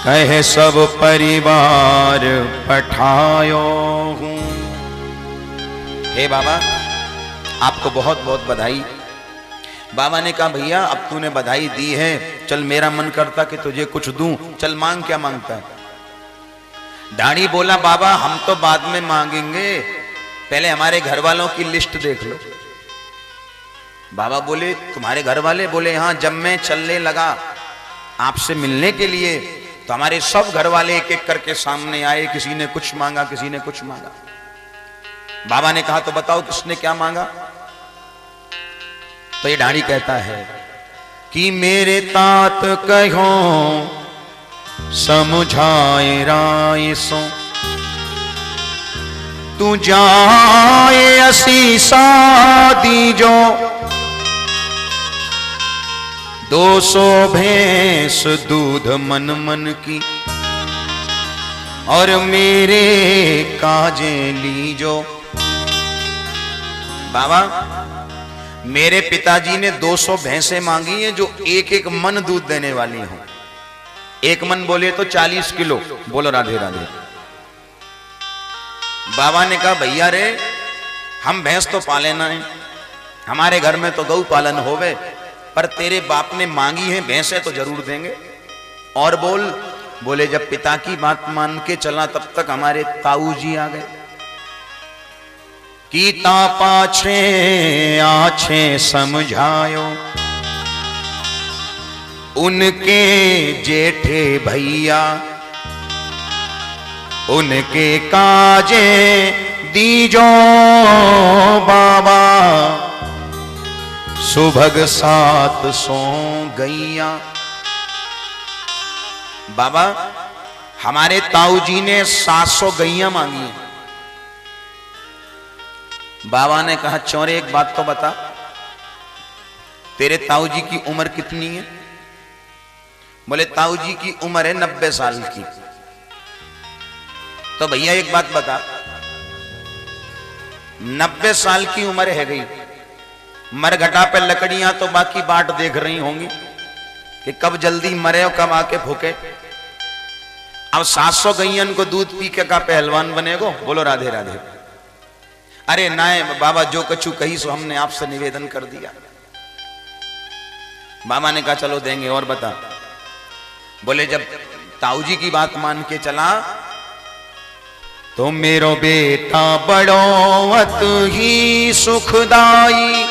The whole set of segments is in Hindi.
कहे सब परिवार पठायो हूँ। हे बाबा, आपको बहुत बहुत बधाई। बाबा ने कहा भैया अब तूने बधाई दी है, चल मेरा मन करता कि तुझे कुछ दूं, चल मांग। क्या मांगता है? दाढ़ी बोला बाबा हम तो बाद में मांगेंगे, पहले हमारे घर वालों की लिस्ट देख लो। बाबा बोले तुम्हारे घर वाले? बोले हाँ, जब मैं चलने लगा आपसे मिलने के लिए तो हमारे सब घर वाले एक एक करके सामने आए, किसी ने कुछ मांगा, किसी ने कुछ मांगा। बाबा ने कहा तो बताओ किसने क्या मांगा? तो ये ढाड़ी कहता है कि मेरे तात कहो समझाए राय सो, तू जाए असी शादी जो 200 भैंस दूध मन मन की, और मेरे काजे लीजो। बाबा मेरे पिताजी ने 200 भैंसें मांगी हैं जो एक एक मन दूध देने वाली हो। एक मन बोले तो 40 किलो। बोलो राधे राधे। बाबा ने कहा भैया रे, हम भैंस तो पाले ना है, हमारे घर में तो गौ पालन होवे, पर तेरे बाप ने मांगी है भैंसें तो जरूर देंगे। और बोले जब पिता की बात मान के चला तब तक हमारे ताऊ जी आ गए। कीता पाछे आछे समझायो, उनके जेठे भैया उनके काजे दीजो बाबा, सुभग 700 गैया। बाबा हमारे ताऊ जी ने 700 गैया मांगी है। बाबा ने कहा चौरे एक बात तो बता, तेरे ताऊ जी की उम्र कितनी है? बोले ताऊ जी की उम्र है 90 साल की। तो भैया एक बात बता, 90 साल की उम्र है गई, मरघटा पे लकड़ियां तो बाकी बाट देख रही होंगी कि कब जल्दी मरे और कब आके भूखे। अब 700 गैयन को दूध पी के का पहलवान बनेगो? बोलो राधे राधे। अरे नाय बाबा, जो कछु कही सो हमने आपसे निवेदन कर दिया। बाबा ने कहा चलो देंगे। और बता। बोले जब ताऊ जी की बात मान के चला तो मेरो बेटा बड़ो अत ही सुखदाई,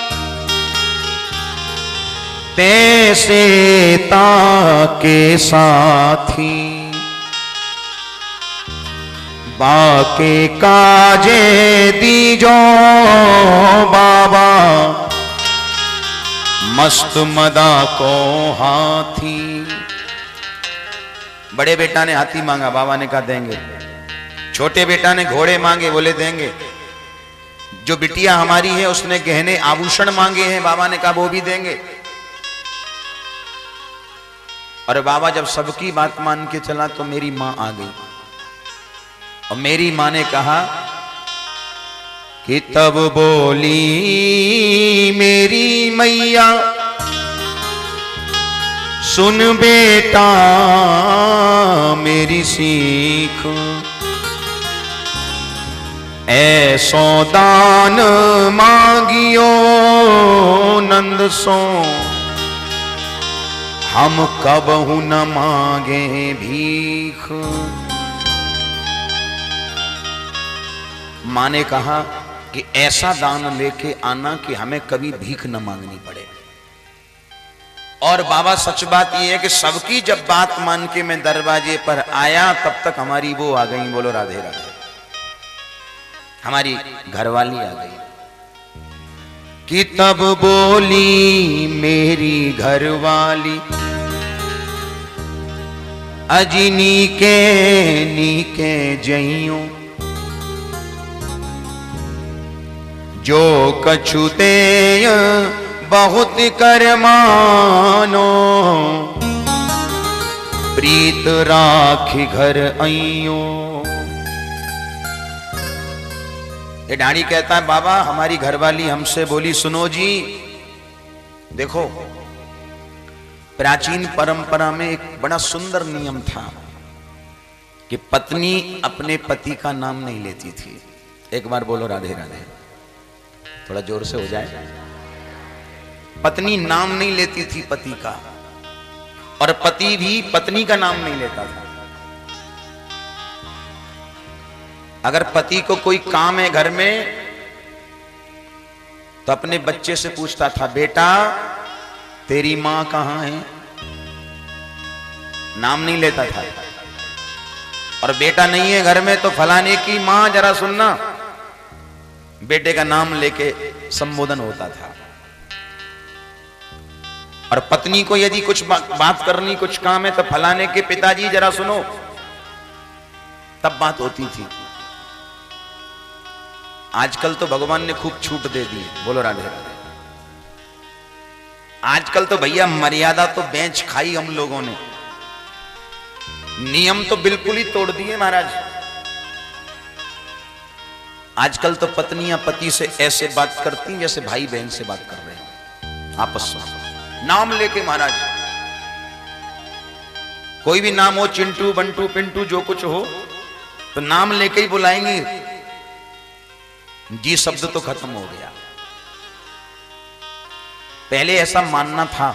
तैसे ताके साथी, बाके काजे दीजो बाबा, मस्त मदा को हाथी। बड़े बेटा ने हाथी मांगा, बाबा ने कहा देंगे। छोटे बेटा ने घोड़े मांगे, बोले देंगे। जो बिटिया हमारी है उसने गहने आभूषण मांगे हैं, बाबा ने कहा वो भी देंगे। और बाबा जब सबकी बात मान के चला तो मेरी मां आ गई, और मेरी मां ने कहा कि तब बोली मेरी मैया, सुन बेटा मेरी सीख, ऐसो दान मांगियो नंद सो, हम कबहु न मांगे भीख। मां ने कहा कि ऐसा दान लेके आना कि हमें कभी भीख न मांगनी पड़े। और बाबा सच बात यह है कि सबकी जब बात मान के मैं दरवाजे पर आया तब तक हमारी वो आ गई। बोलो राधे राधे। हमारी घरवाली आ गई कि तब बोली मेरी घरवाली, अजी नीके नीके जइयों, जो कछु ते बहुत कर मानो, प्रीत राखी घर आइयो। ये ढाड़ी कहता है बाबा हमारी घरवाली हमसे बोली सुनो जी, देखो प्राचीन परंपरा में एक बड़ा सुंदर नियम था कि पत्नी अपने पति का नाम नहीं लेती थी। एक बार बोलो राधे राधे, थोड़ा जोर से हो जाए। पत्नी नाम नहीं लेती थी पति का, और पति भी पत्नी का नाम नहीं लेता था। अगर पति को कोई काम है घर में तो अपने बच्चे से पूछता था, बेटा तेरी मां कहां है? नाम नहीं लेता था। और बेटा नहीं है घर में तो फलाने की मां जरा सुनना, बेटे का नाम लेके संबोधन होता था। और पत्नी को यदि कुछ बात करनी, कुछ काम है तो फलाने के पिताजी जरा सुनो, तब बात होती थी। आजकल तो भगवान ने खूब छूट दे दी है, बोलो राधे राधे। आजकल तो भैया मर्यादा तो बेंच खाई हम लोगों ने, नियम तो बिल्कुल ही तोड़ दिए महाराज। आजकल तो पत्नियां पति से ऐसे बात करती जैसे भाई बहन से बात कर रहे हैं आपस में, नाम लेके महाराज। कोई भी नाम हो, चिंटू बंटू पिंटू जो कुछ हो, तो नाम लेके ही बुलाएंगे। जी शब्द तो खत्म हो गया। पहले ऐसा मानना था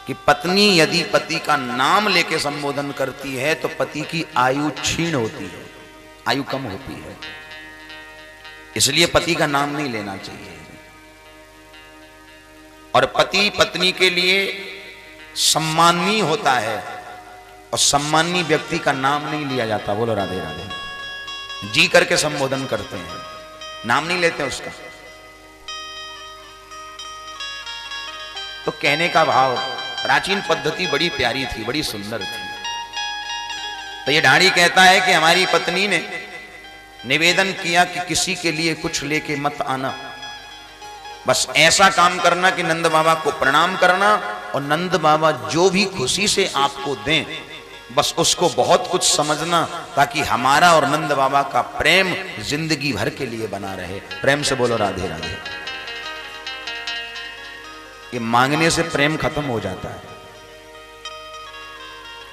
कि पत्नी यदि पति का नाम लेके संबोधन करती है तो पति की आयु क्षीण होती है, आयु कम होती है, इसलिए पति का नाम नहीं लेना चाहिए। और पति पत्नी के लिए सम्माननीय होता है, और सम्माननीय व्यक्ति का नाम नहीं लिया जाता। बोलो राधे राधे। जी करके संबोधन करते हैं, नाम नहीं लेते उसका। तो कहने का भाव, प्राचीन पद्धति बड़ी प्यारी थी, बड़ी सुंदर थी। तो ये ढाड़ी कहता है कि हमारी पत्नी ने निवेदन किया कि किसी के लिए कुछ लेके मत आना, बस ऐसा काम करना कि नंद बाबा को प्रणाम करना, और नंद बाबा जो भी खुशी से आपको दें बस उसको बहुत कुछ समझना, ताकि हमारा और नंद बाबा का प्रेम जिंदगी भर के लिए बना रहे। प्रेम से बोलो राधे राधे। ये मांगने से प्रेम खत्म हो जाता है।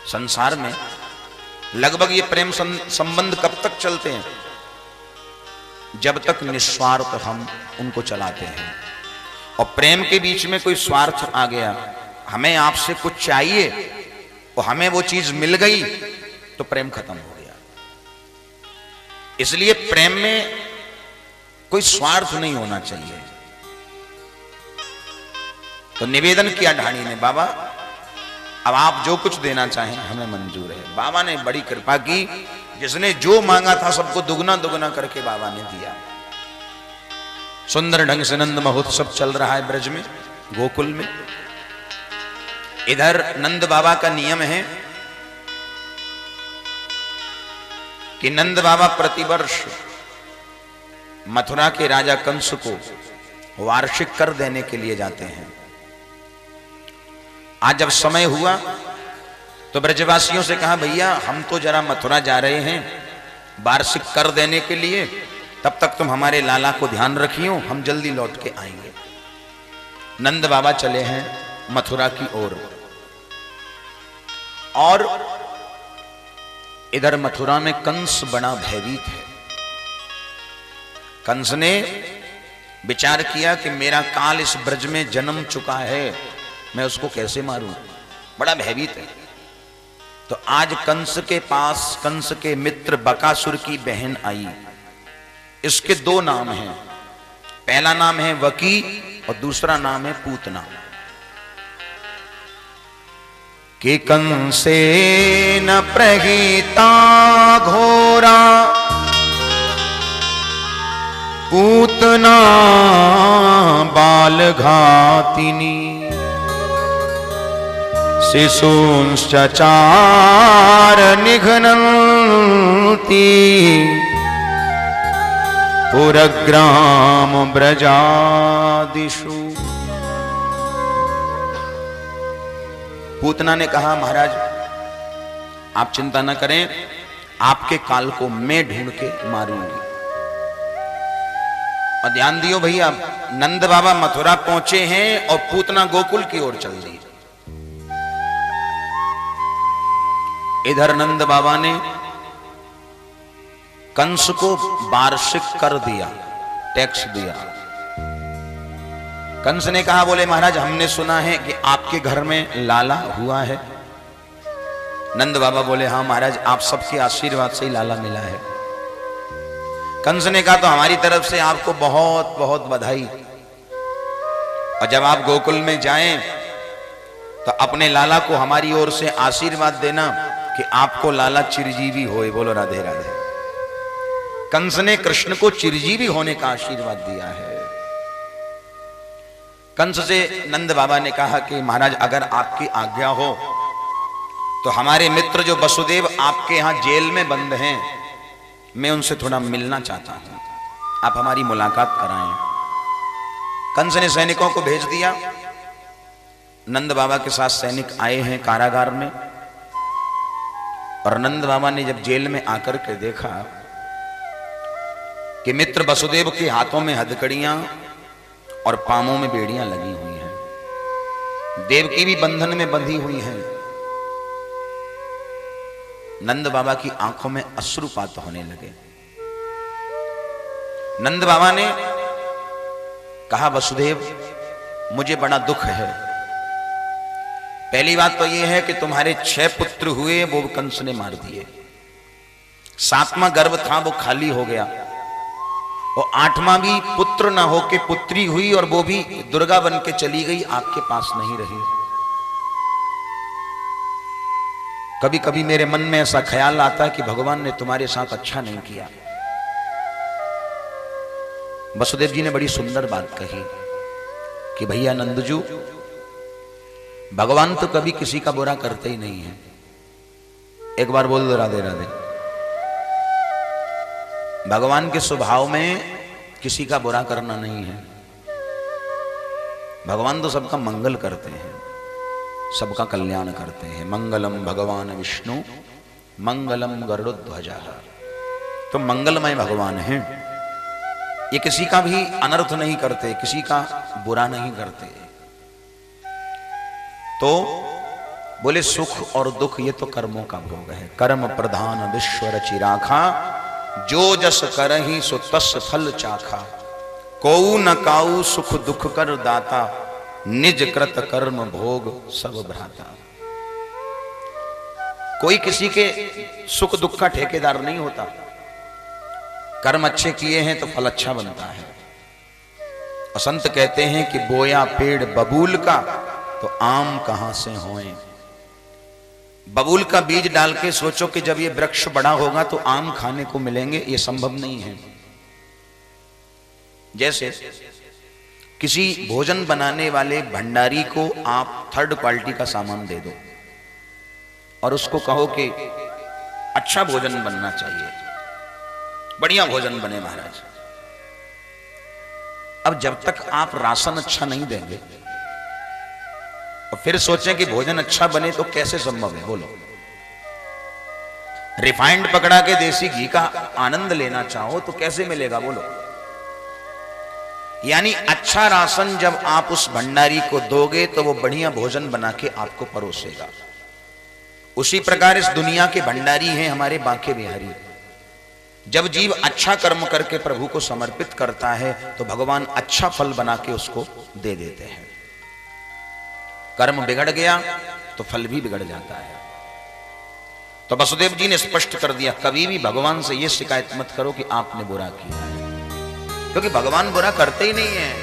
संसार में लगभग ये प्रेम संबंध कब तक चलते हैं? जब तक निस्वार्थ हम उनको चलाते हैं। और प्रेम के बीच में कोई स्वार्थ आ गया, हमें आपसे कुछ चाहिए और हमें वो चीज मिल गई, तो प्रेम खत्म हो गया। इसलिए प्रेम में कोई स्वार्थ नहीं होना चाहिए। तो निवेदन किया ढाणी ने, बाबा अब आप जो कुछ देना चाहें हमें मंजूर है। बाबा ने बड़ी कृपा की, जिसने जो मांगा था सबको दुगना दुगना करके बाबा ने दिया। सुंदर ढंग से नंद महोत्सव चल रहा है ब्रज में, गोकुल में। इधर नंद बाबा का नियम है कि नंद बाबा प्रतिवर्ष मथुरा के राजा कंस को वार्षिक कर देने के लिए जाते हैं। आज जब समय हुआ तो ब्रजवासियों से कहा, भैया हम तो जरा मथुरा जा रहे हैं वार्षिक कर देने के लिए, तब तक तुम हमारे लाला को ध्यान रखियो, हम जल्दी लौट के आएंगे। नंद बाबा चले हैं मथुरा की ओर। और इधर मथुरा में कंस बड़ा भयभीत है। कंस ने विचार किया कि मेरा काल इस ब्रज में जन्म चुका है, मैं उसको कैसे मारूं, बड़ा भयभीत है। तो आज कंस के पास कंस के मित्र बकासुर की बहन आई। इसके दो नाम हैं, पहला नाम है वकी और दूसरा नाम है पूतना। कि कंसे न प्रहिता घोरा पूतना बाल घातिनी शिशूंश्चार निघ्नन्ति पुरग्राम ब्रजादिषु। पूतना ने कहा, महाराज आप चिंता न करें, आपके काल को मैं ढूंढ के मारूंगी। और ध्यान दियो भैया, नंद बाबा मथुरा पहुंचे हैं और पूतना गोकुल की ओर चल रही। इधर नंद बाबा ने कंस को वार्षिक कर दिया, टैक्स दिया। कंस ने कहा, बोले महाराज हमने सुना है कि आपके घर में लाला हुआ है। नंद बाबा बोले, हाँ महाराज आप सबके आशीर्वाद से ही लाला मिला है। कंस ने कहा, तो हमारी तरफ से आपको बहुत बहुत बधाई, और जब आप गोकुल में जाएं तो अपने लाला को हमारी ओर से आशीर्वाद देना कि आपको लाला चिरजीवी होए। बोलो राधे राधे। कंस ने कृष्ण को चिरजीवी होने का आशीर्वाद दिया है। कंस से नंद बाबा ने कहा कि महाराज अगर आपकी आज्ञा हो तो हमारे मित्र जो वसुदेव आपके यहां जेल में बंद हैं, मैं उनसे थोड़ा मिलना चाहता हूं, आप हमारी मुलाकात कराएं। कंस ने सैनिकों को भेज दिया। नंद बाबा के साथ सैनिक आए हैं कारागार में, और नंद बाबा ने जब जेल में आकर के देखा कि मित्र वसुदेव के हाथों में हथकड़ियां और पांवों में बेड़ियां लगी हुई हैं, देवकी भी बंधन में बंधी हुई हैं, नंद बाबा की आंखों में अश्रुपात होने लगे। नंद बाबा ने कहा, वसुदेव मुझे बड़ा दुख है। पहली बात तो यह है कि तुम्हारे 6 पुत्र हुए, वो कंस ने मार दिए। 7वां गर्भ था वो खाली हो गया, और 8वां भी पुत्र ना हो के पुत्री हुई, और वो भी दुर्गा बन के चली गई, आपके पास नहीं रही। कभी कभी मेरे मन में ऐसा ख्याल आता है कि भगवान ने तुम्हारे साथ अच्छा नहीं किया। वसुदेव जी ने बड़ी सुंदर बात कही कि भैया नंदजू, भगवान तो कभी किसी का बुरा करते ही नहीं है। एक बार बोल दो राधे राधे। भगवान के स्वभाव में किसी का बुरा करना नहीं है। भगवान तो सबका मंगल करते हैं, सबका कल्याण करते हैं। मंगलम भगवान विष्णु मंगलम गरुड़ध्वजा। तो मंगलमय भगवान हैं, ये किसी का भी अनर्थ नहीं करते, किसी का बुरा नहीं करते। तो बोले सुख और दुख ये तो कर्मों का भोग है। कर्म प्रधान विश्व रचि राखा, जो जस करहि सो तस फल चाखा। कोउ न काऊ सुख दुख कर दाता, निज कृत कर्म भोग सब भ्राता। कोई किसी के सुख दुख का ठेकेदार नहीं होता। कर्म अच्छे किए हैं तो फल अच्छा बनता है। और संत कहते हैं कि बोया पेड़ बबूल का तो आम कहां से होए। बबूल का बीज डाल के सोचो कि जब ये वृक्ष बड़ा होगा तो आम खाने को मिलेंगे, ये संभव नहीं है। जैसे किसी भोजन बनाने वाले भंडारी को आप 3rd क्वालिटी का सामान दे दो और उसको कहो कि अच्छा भोजन बनना चाहिए, बढ़िया भोजन बने महाराज। अब जब तक आप राशन अच्छा नहीं देंगे और फिर सोचें कि भोजन अच्छा बने तो कैसे संभव है? बोलो। रिफाइंड पकड़ा के देसी घी का आनंद लेना चाहो तो कैसे मिलेगा? बोलो। यानी अच्छा राशन जब आप उस भंडारी को दोगे तो वो बढ़िया भोजन बना के आपको परोसेगा। उसी प्रकार इस दुनिया के भंडारी हैं हमारे बांके बिहारी। जब जीव अच्छा कर्म करके प्रभु को समर्पित करता है तो भगवान अच्छा फल बना के उसको दे देते हैं। कर्म बिगड़ गया तो फल भी बिगड़ जाता है। तो वसुदेव जी ने स्पष्ट कर दिया, कभी भी भगवान से यह शिकायत मत करो कि आपने बुरा किया है, क्योंकि भगवान बुरा करते ही नहीं है,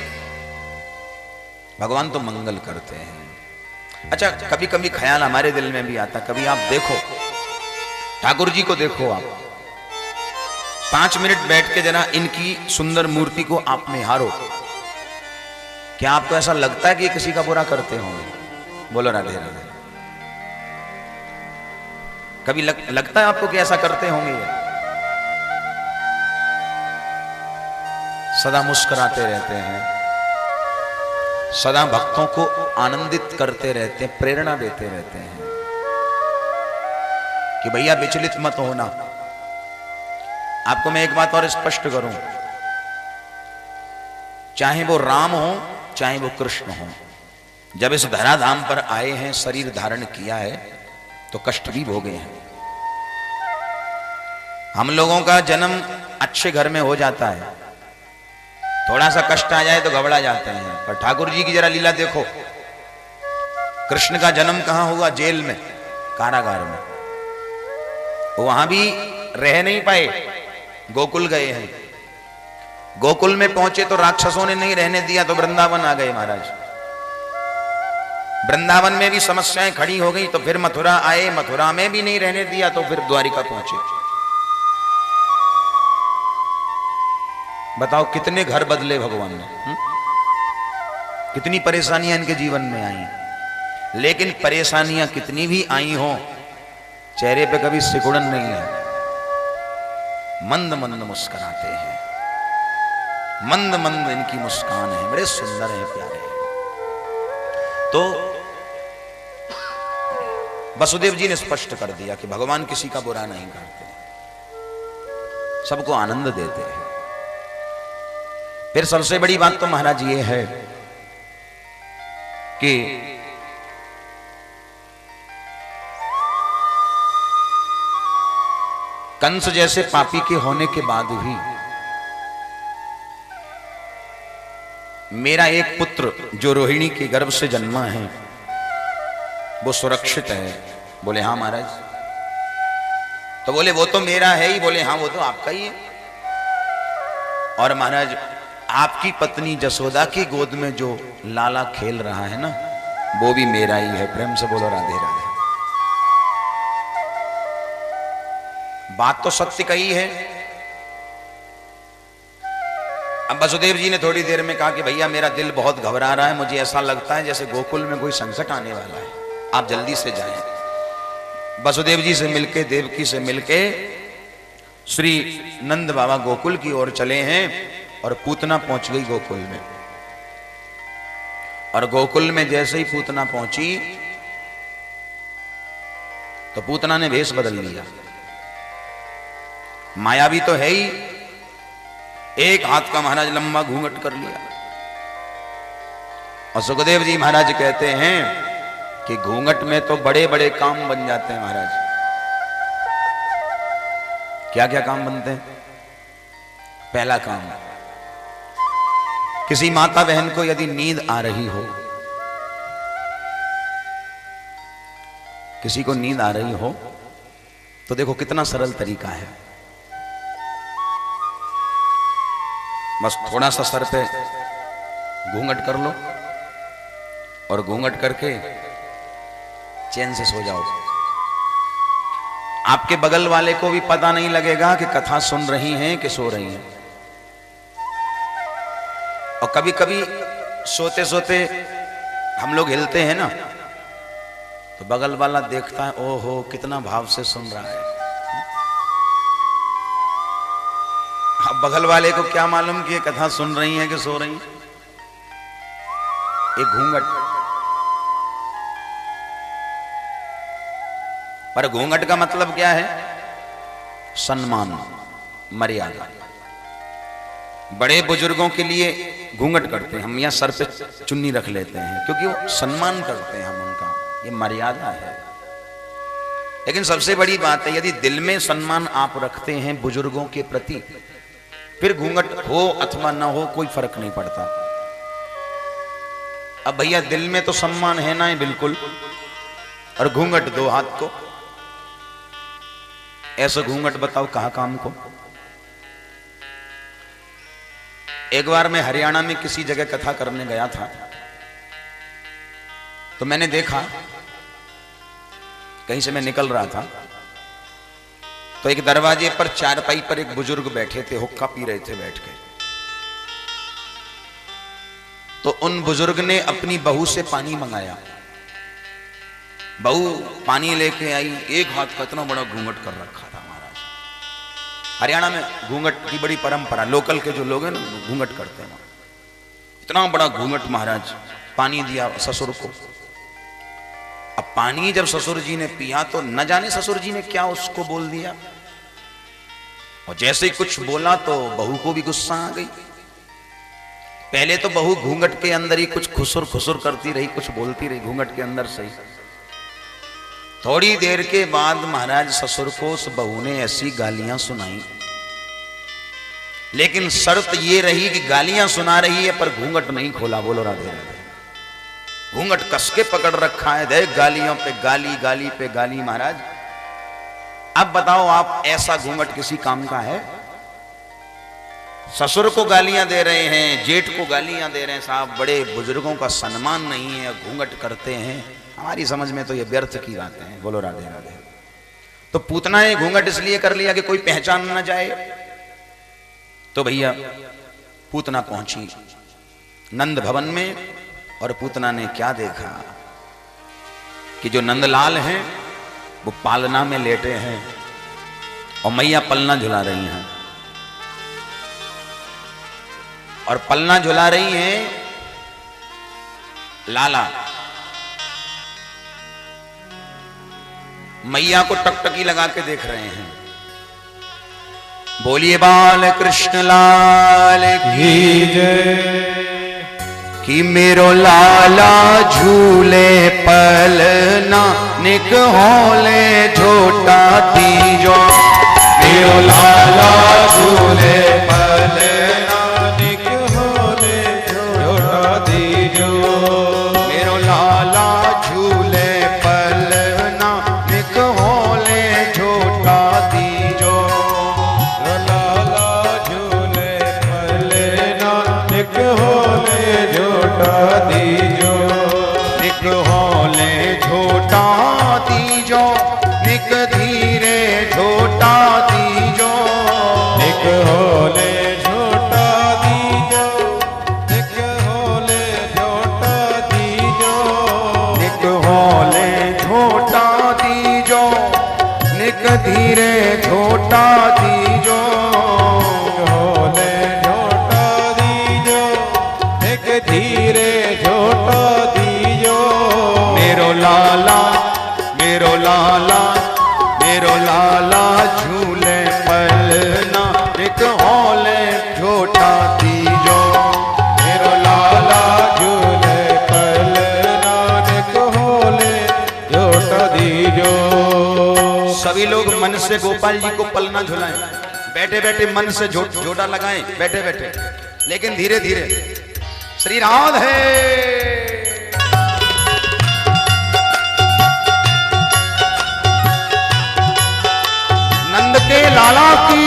भगवान तो मंगल करते हैं। अच्छा, कभी कभी ख्याल हमारे दिल में भी आता, कभी आप देखो ठाकुर जी को, देखो आप 5 मिनट बैठ के जरा इनकी सुंदर मूर्ति को आप निहारो। क्या आपको ऐसा लगता है कि ये किसी का बुरा करते होंगे? बोलो राधे राधे। कभी लगता है आपको कि ऐसा करते होंगे? ये सदा मुस्कुराते रहते हैं, सदा भक्तों को आनंदित करते रहते हैं, प्रेरणा देते रहते हैं कि भैया विचलित मत होना। आपको मैं एक बात और स्पष्ट करूं, चाहे वो राम हो चाहे वो कृष्ण हो, जब इस धराधाम पर आए हैं, शरीर धारण किया है तो कष्ट भी भोगे हैं। हम लोगों का जन्म अच्छे घर में हो जाता है, थोड़ा सा कष्ट आ जाए तो घबरा जाते हैं। पर ठाकुर जी की जरा लीला देखो, कृष्ण का जन्म कहां हुआ? जेल में, कारागार में। वहां भी रह नहीं पाए, गोकुल गए हैं। गोकुल में पहुंचे तो राक्षसों ने नहीं रहने दिया, तो वृंदावन आ गए महाराज। वृंदावन में भी समस्याएं खड़ी हो गई, तो फिर मथुरा आए, मथुरा में भी नहीं रहने दिया, तो फिर द्वारिका पहुंचे। बताओ कितने घर बदले भगवान ने, कितनी परेशानियां इनके जीवन में आई। लेकिन परेशानियां कितनी भी आई हो, चेहरे पे कभी सिकुड़न नहीं है, मंद मंद मुस्कुराते हैं, मंद मंद इनकी मुस्कान है, बड़े सुंदर है, प्यारे हैं। तो वसुदेव जी ने स्पष्ट कर दिया कि भगवान किसी का बुरा नहीं करते, सबको आनंद देते हैं। फिर सबसे बड़ी बात तो महाराज ये है कि कंस जैसे पापी के होने के बाद भी मेरा एक पुत्र जो रोहिणी के गर्भ से जन्मा है वो सुरक्षित है। बोले हाँ महाराज। तो बोले वो तो मेरा है ही। बोले हाँ वो तो आपका ही है। और महाराज आपकी पत्नी जसोदा की गोद में जो लाला खेल रहा है ना, वो भी मेरा ही है। प्रेम से बोलो राधे राधे। बात तो सत्य कही है। अब वसुदेव जी ने थोड़ी देर में कहा कि भैया मेरा दिल बहुत घबरा रहा है, मुझे ऐसा लगता है जैसे गोकुल में कोई संकट आने वाला है, आप जल्दी से जाएं। वसुदेव जी से मिलके, देवकी से मिलके श्री नंद बाबा गोकुल की ओर चले हैं और पूतना पहुंच गई गोकुल में। और गोकुल में जैसे ही पूतना पहुंची तो पूतना ने भेष बदल लिया। मायावी तो है ही, एक हाथ का महाराज लंबा घूंघट कर लिया। और सुखदेव जी महाराज कहते हैं कि घूंघट में तो बड़े बड़े काम बन जाते हैं महाराज। क्या क्या काम बनते हैं? पहला काम, किसी माता बहन को यदि नींद आ रही हो, किसी को नींद आ रही हो तो देखो कितना सरल तरीका है। बस थोड़ा सा सर पे घूंघट कर लो और घूंघट करके चैन से सो जाओ। आपके बगल वाले को भी पता नहीं लगेगा कि कथा सुन रही हैं कि सो रही हैं। और कभी कभी सोते सोते हम लोग हिलते हैं ना, तो बगल वाला देखता है, ओहो कितना भाव से सुन रहा है। अब बगल वाले को क्या मालूम कि ये कथा सुन रही है कि सो रही है। एक घूंघट। पर घूंघट का मतलब क्या है? सम्मान, मर्यादा। बड़े बुजुर्गों के लिए घूंघट करते हैं हम, यहाँ सर पे चुन्नी रख लेते हैं क्योंकि वो सम्मान करते हैं हम उनका, ये मर्यादा है। लेकिन सबसे बड़ी बात है, यदि दिल में सम्मान आप रखते हैं बुजुर्गों के प्रति, फिर घूंघट हो अथवा ना हो कोई फर्क नहीं पड़ता। अब भैया दिल में तो सम्मान है ना, बिल्कुल, और घूंघट दो हाथ को, ऐसा घूंघट बताओ कहां काम को। एक बार मैं हरियाणा में किसी जगह कथा करने गया था, तो मैंने देखा, कहीं से मैं निकल रहा था, तो एक दरवाजे पर चारपाई पर एक बुजुर्ग बैठे थे, हुक्का पी रहे थे बैठ के। तो उन बुजुर्ग ने अपनी बहू से पानी मंगाया। बहू पानी लेके आई, एक हाथ का इतना बड़ा घूंघट कर रखा था महाराज। हरियाणा में घूंघट की बड़ी परंपरा, लोकल के जो लोग हैं ना घूंघट करते हैं। इतना बड़ा घूंघट महाराज, पानी दिया ससुर को। अब पानी जब ससुर जी ने पिया तो न जाने ससुर जी ने क्या उसको बोल दिया, और जैसे ही कुछ बोला तो बहू को भी गुस्सा आ गई। पहले तो बहू घूंघट के अंदर ही कुछ खुसुर खुसुर करती रही, कुछ बोलती रही घूंघट के अंदर से ही। थोड़ी देर के बाद महाराज ससुर को उस बहू ने ऐसी गालियां सुनाई, लेकिन शर्त ये रही कि गालियां सुना रही है पर घूंघट नहीं खोला। बोलो राधे राधे। घूंघट कस के पकड़ रखा है, देख गालियों पे गाली, गाली पे गाली। महाराज अब बताओ, आप ऐसा घूंघट किसी काम का है? ससुर को गालियां दे रहे हैं, जेठ को गालियां दे रहे हैं, साहब बड़े बुजुर्गों का सम्मान नहीं है, घूंघट करते हैं। हमारी समझ में तो ये व्यर्थ की बातें हैं। बोलो राधे राधे। तो पूतना ने घूंघट इसलिए कर लिया कि कोई पहचान ना जाए। तो भैया पूतना पहुंची नंद भवन में, और पूतना ने क्या देखा कि जो नंदलाल हैं वो पालना में लेटे हैं और मैया पलना झुला रही हैं। और पलना झुला रही हैं लाला, मैया को टकटकी लगा के देख रहे हैं। बोलिए बाल कृष्ण लाल की जय। कि मेरो लाला झूले पलना निक होले झोटा तीजो। मेरो लाला झूले पलना निक होले झोटा तीजो। मेरो लाला झूले पलना निक होले झोटा तीजो। लाला झूले पलना निक होले झोटा दीजो। निक होले झोटा दीजो। निक धीरे झोटा दीजो। निक होले झोटा दीजो। निक होले झोटा दीजो। निक होले झोटा दीजो। निक धीरे झोटा दीजो। होले झोटा दीजो। निक धीरे झोटा दीजो। मेरो लाला, मेरो लाला, मेरो लाला झूले पलना निक होले झोटा दीजो। मेरो लाला झूले पलना निक होले झोटा दीजो। सभी लोग मन से गोपाल जी को पलना झुलाएं, बैठे बैठे मन से जोड़ा लगाएं, बैठे बैठे, लेकिन धीरे धीरे। श्री राधे। नंद के लाला की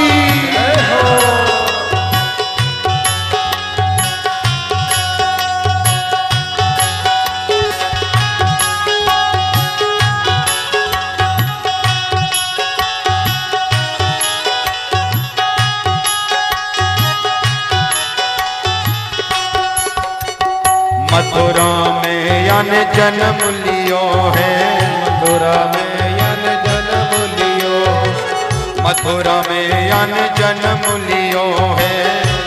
मथुरा में यन जन्म लियो है। मथुरा में यन जन्म लियो। मथुरा में यन जन्म लियो है।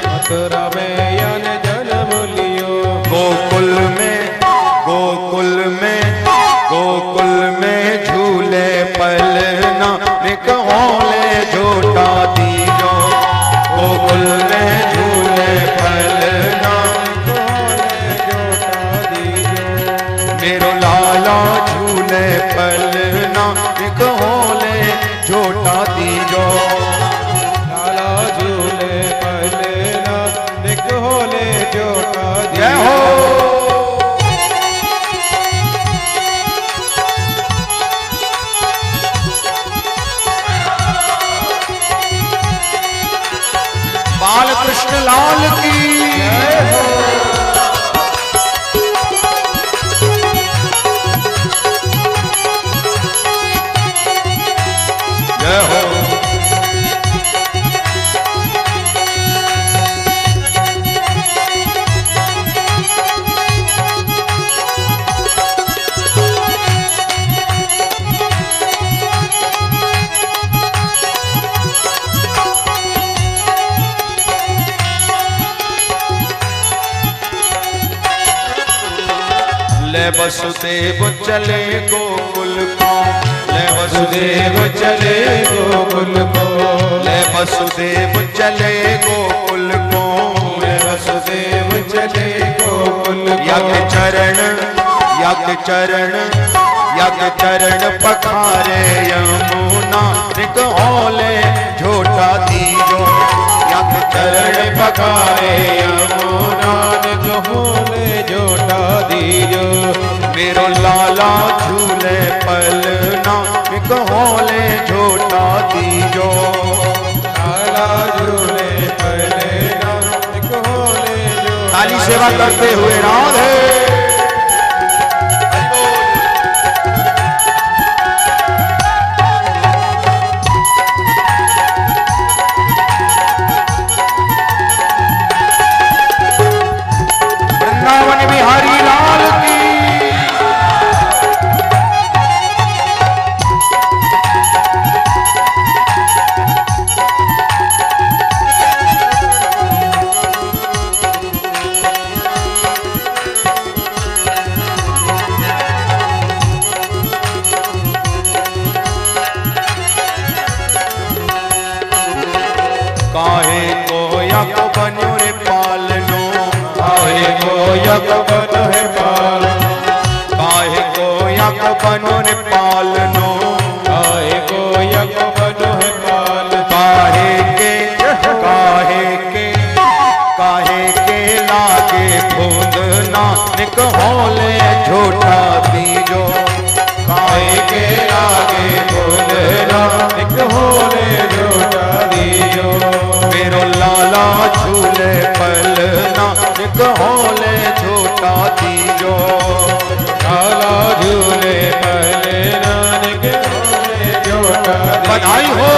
मथुरा में यन जन्म लियो। गोकुल में, गोकुल में, गोकुल में झूले पलना निक होले झोटा दीजो। गोकुल में झूले पलना मेरो लाला झूले पलना निक होले झोटा दीजो। लाला झूले पलना निक होले झोटा जय हो। बाल कृष्ण लाल की जय हो। जय हो। ले वसुदेव चले गोकुल को। ले वसुदेव चले गोकुल को। ले वसुदेव चले गोकुल को। ले वसुदेव चले गोकुल को। यज्ञ चरण, यज्ञ चरण, यक चरण पखारे यमुना निकहोले झोटा दीजो। यक चरण पखारे यमुना निकहोले झोटा दीजो। मेरो लाला झूले पलना निकहोले झोटा दीजो। लाला झूले पलना निकहोले झोटा। ताली सेवा करते हुए राधे। वृंदावन बिहारी लाल की। काहे को यक बन्यो रे पालनो। काहे को यक बनो है पाल। काहे को यक बनो रे पालनो। काहे को यक बनो है पाल। काहे के लागे खूंदना निकहोले झोटा दीजो। काहे के लागे खूंदना निकहोले झोटा दीजो। मेरो लाला झूले पलना निकहोले झोटा दीजो। लाला झूले पलना निकहोले झोटा दीजो। बधाई हो।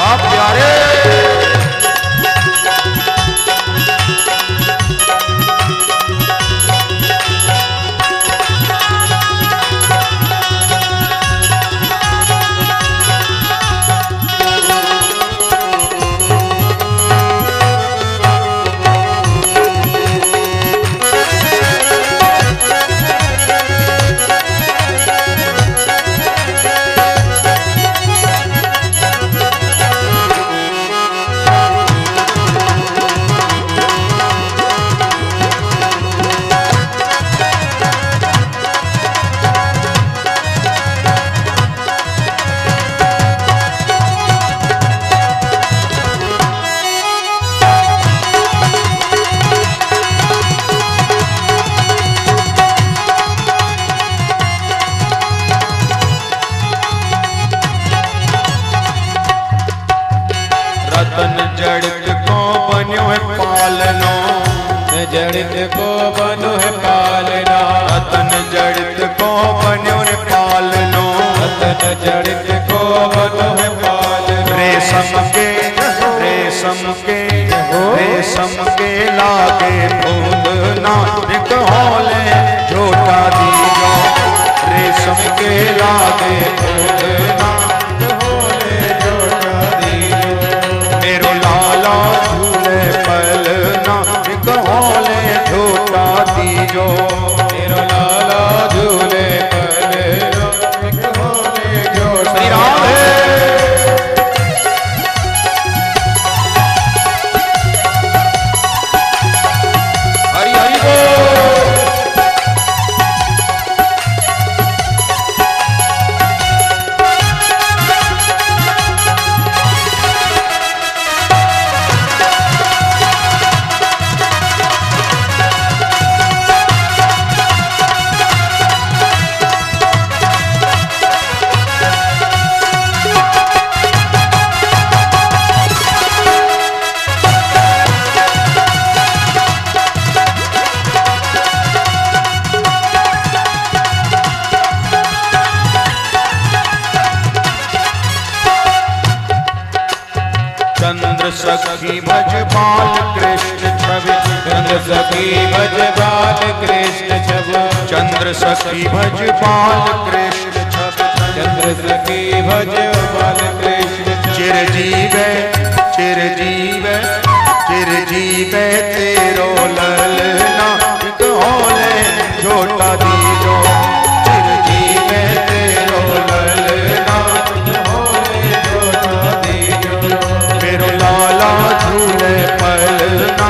आप प्यारे रतन जड़ित को बन्यो है पालनो। जड़ित को बनो है पालना। रतन जड़ित को बन्यो रे पालनो। रतन जड़ित को बनो है पालना। रेशम के लागे खूंदना निकहोले झोटा दीजो। रेशम के लागे खूंदना निकहोले झोटा दीजो। मेरो लाला झूले पलना निकहोले झोटा दीजो। मेरो लाला झूले पलना निकहोले झोटा। श्री राधे। हरि हरि बोल। चंद्र सखी भज बाल कृष्ण छवि। चंद्र सखी भज बाल कृष्ण छवि। चंद्र सखी भज बाल कृष्ण छवि। चंद्र सखी भज बाल कृष्ण छवि। चिरजीवे चिरजीवे चिरजीवे तेरो ललना निकहोले झोटा दीजो। चिरजीवे तेरो ललना निकहोले झोटा दीजो। मेरो लाला झूले पलना